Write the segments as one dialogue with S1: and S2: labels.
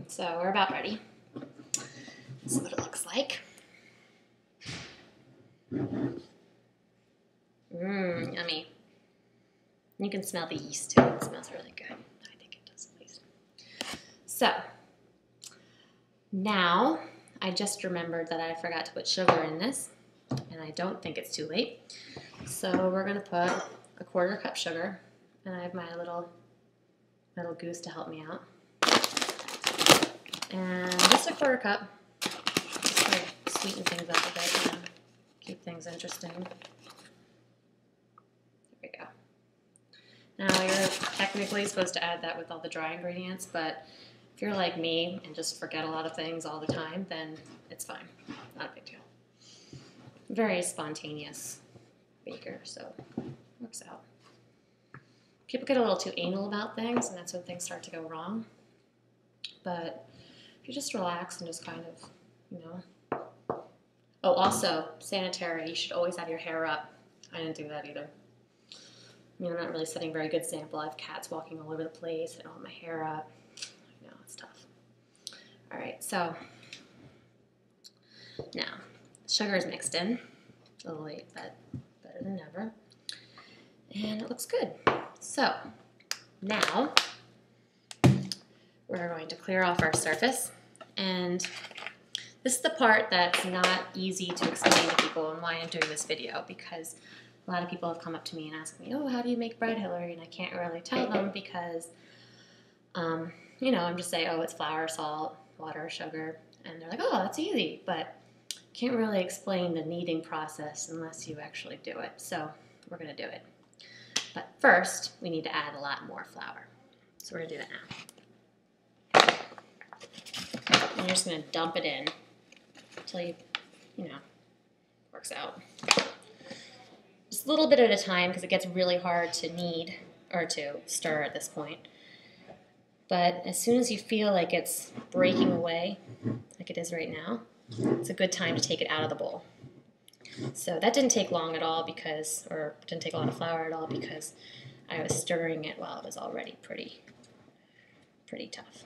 S1: So we're about ready. This is what it looks like. Yummy. You can smell the yeast too. It smells really good. I think it does at least. So now I just remembered that I forgot to put sugar in this, and I don't think it's too late. So we're gonna put a 1/4 cup sugar, and I have my little goose to help me out. And just a 1/4 cup, just to sweeten things up a bit and keep things interesting. There we go. Now you're technically supposed to add that with all the dry ingredients, but if you're like me and just forget a lot of things all the time, then it's fine. Not a big deal. Very spontaneous baker, so it works out. People get a little too anal about things, and that's when things start to go wrong. But if you just relax and just kind of, you know. Oh, also, sanitary, you should always have your hair up. I didn't do that either. I mean, I'm not really setting a very good example. I have cats walking all over the place. I don't have my hair up. I know, it's tough. All right, so now sugar is mixed in. A little late, but better than never. And it looks good. So now we're going to clear off our surface. And this is the part that's not easy to explain to people and why I'm doing this video, because a lot of people have come up to me and asked me, oh, how do you make bread, Hillary? And I can't really tell them because, you know, I'm just saying, oh, it's flour, salt, water, sugar. And they're like, oh, that's easy. But can't really explain the kneading process unless you actually do it. So we're going to do it. But first, we need to add a lot more flour. So we're going to do that now. And you're just going to dump it in until you know, works out. Just a little bit at a time because it gets really hard to knead or to stir at this point. But as soon as you feel like it's breaking away, like it is right now, it's a good time to take it out of the bowl. So that didn't take long at all because, or didn't take a lot of flour at all because I was stirring it while it was already pretty tough.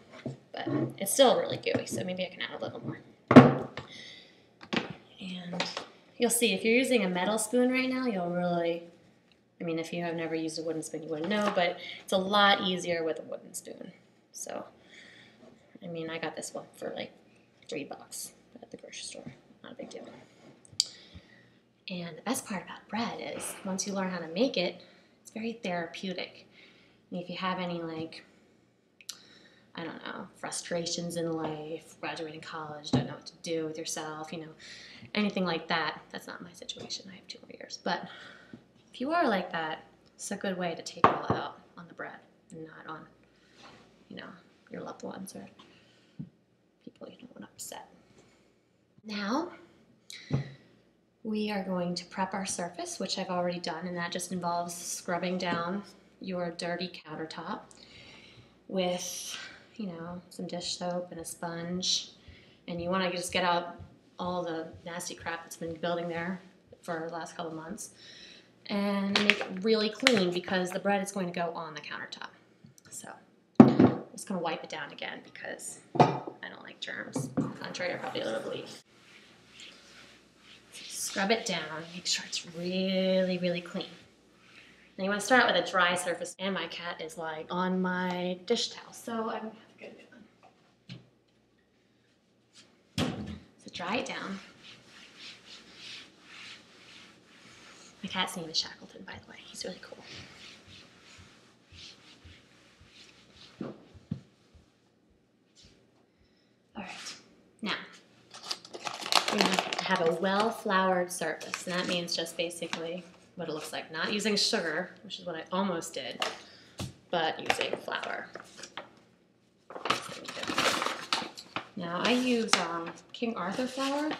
S1: But it's still really gooey, so maybe I can add a little more. And you'll see, if you're using a metal spoon right now, you'll really, I mean, if you have never used a wooden spoon, you wouldn't know, but it's a lot easier with a wooden spoon. So, I mean, I got this one for like $3 at the grocery store. Not a big deal. And the best part about bread is once you learn how to make it, it's very therapeutic. And if you have any, like, I don't know, frustrations in life, graduating college, don't know what to do with yourself, you know, anything like that, that's not my situation. I have 2 more years. But if you are like that, it's a good way to take it all out on the bread and not on, you know, your loved ones or people you don't want to upset. Now, we are going to prep our surface, which I've already done, and that just involves scrubbing down your dirty countertop with, you know, some dish soap and a sponge. And you want to just get out all the nasty crap that's been building there for the last couple months and make it really clean because the bread is going to go on the countertop. So I'm just going to wipe it down again because I don't like germs, contrary to popular belief. Scrub it down, make sure it's really, really clean. Now you want to start with a dry surface, and my cat is like on my dish towel, so I'm going to have to get a new one. So dry it down. My cat's name is Shackleton, by the way. He's really cool. All right, now we have a well-floured surface, and that means just basically what it looks like. Not using sugar, which is what I almost did, but using flour. Now I use King Arthur flour.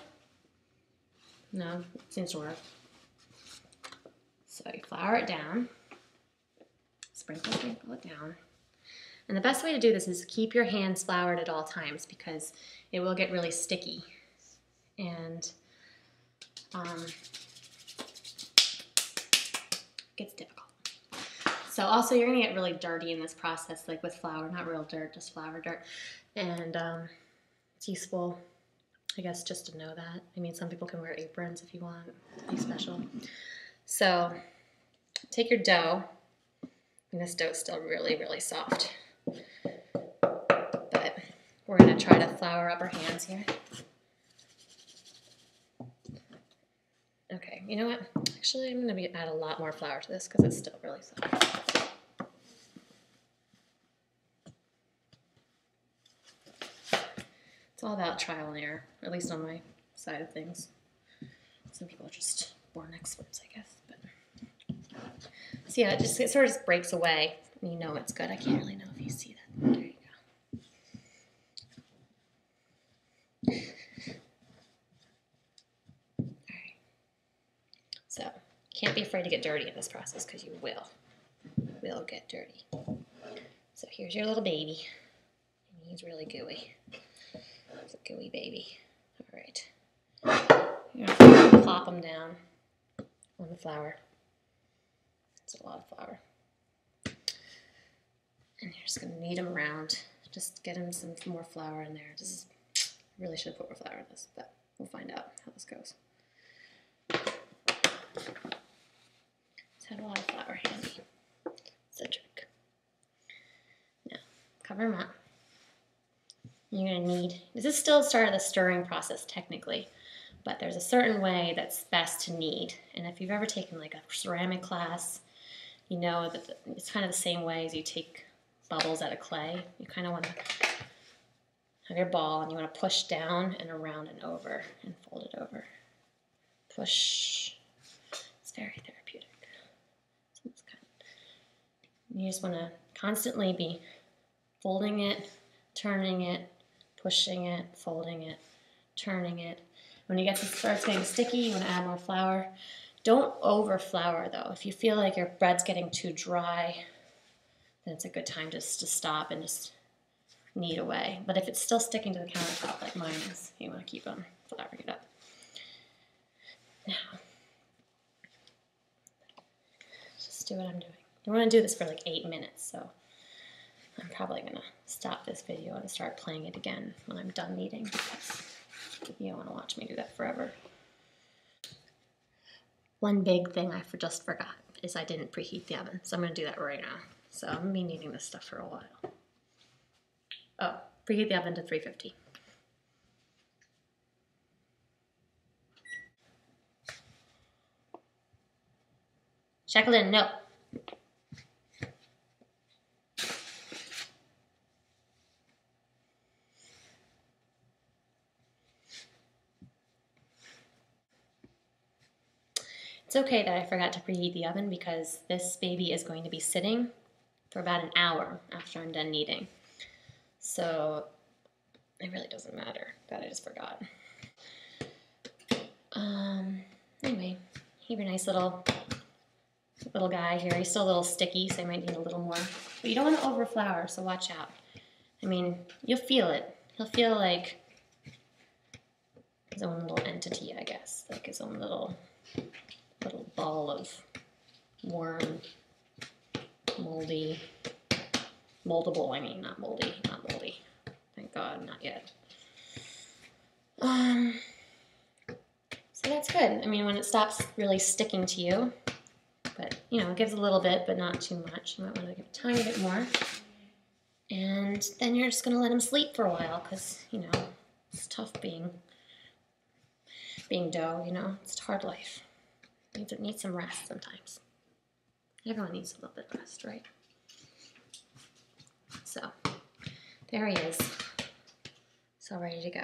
S1: No, it seems to work. So you flour it down, sprinkle it down. And the best way to do this is keep your hands floured at all times because it will get really sticky. And it gets difficult. So also you're gonna get really dirty in this process, like with flour, not real dirt, just flour dirt. And it's useful, I guess, just to know that. I mean, some people can wear aprons if you want, be special. So take your dough, and this dough is still really, really soft. But we're gonna try to flour up our hands here. Okay, you know what? Actually, I'm gonna add a lot more flour to this because it's still really soft. It's all about trial and error, at least on my side of things. Some people are just born experts, I guess. But so yeah, it sort of just breaks away, and you know it's good. I can't really know if you see that. There you go. All right. So can't be afraid to get dirty in this process because you will get dirty. So here's your little baby, and he's really gooey. It's a gooey baby. All right. You're gonna plop them down on the flour. It's a lot of flour. And you're just gonna knead them around. Just get in some more flour in there. I really should have put more flour in this, but we'll find out how this goes. Just have a lot of flour handy. It's a trick. Now, cover them up. You're gonna need, this is still start of the stirring process technically, but there's a certain way that's best to knead. And if you've ever taken like a ceramic class, you know that it's kind of the same way as you take bubbles out of clay. You kind of want to have your ball and you want to push down and around and over and fold it over. Push. It's very therapeutic. You just want to constantly be folding it, turning it, pushing it, folding it, turning it. When it starts getting sticky, you want to add more flour. Don't over flour though. If you feel like your bread's getting too dry, then it's a good time just to stop and just knead away. But if it's still sticking to the countertop like mine is, you want to keep on flouring it up. Now, just do what I'm doing. I'm going to do this for like 8 minutes, so I'm probably going to stop this video and start playing it again when I'm done kneading, because you don't want to watch me do that forever. One big thing I just forgot is I didn't preheat the oven, so I'm going to do that right now. So I'm going to be kneading this stuff for a while. Oh, preheat the oven to 350. Jacqueline, no. It's okay that I forgot to preheat the oven because this baby is going to be sitting for about an hour after I'm done kneading. So it really doesn't matter that I just forgot. Anyway, you have a nice little guy here. He's still a little sticky, so I might need a little more. But you don't want to over flour, so watch out. I mean, you'll feel it. He'll feel like his own little entity, I guess. Like his own little ball of warm, moldable, I mean, not moldy. Thank God, not yet. So that's good. I mean, when it stops really sticking to you, but, you know, it gives a little bit, but not too much. You might want to give a tiny bit more. And then you're just going to let him sleep for a while because, you know, it's tough being dough, you know. It's a hard life. It needs some rest sometimes. Everyone needs a little bit of rest, right? So, there he is. So ready to go.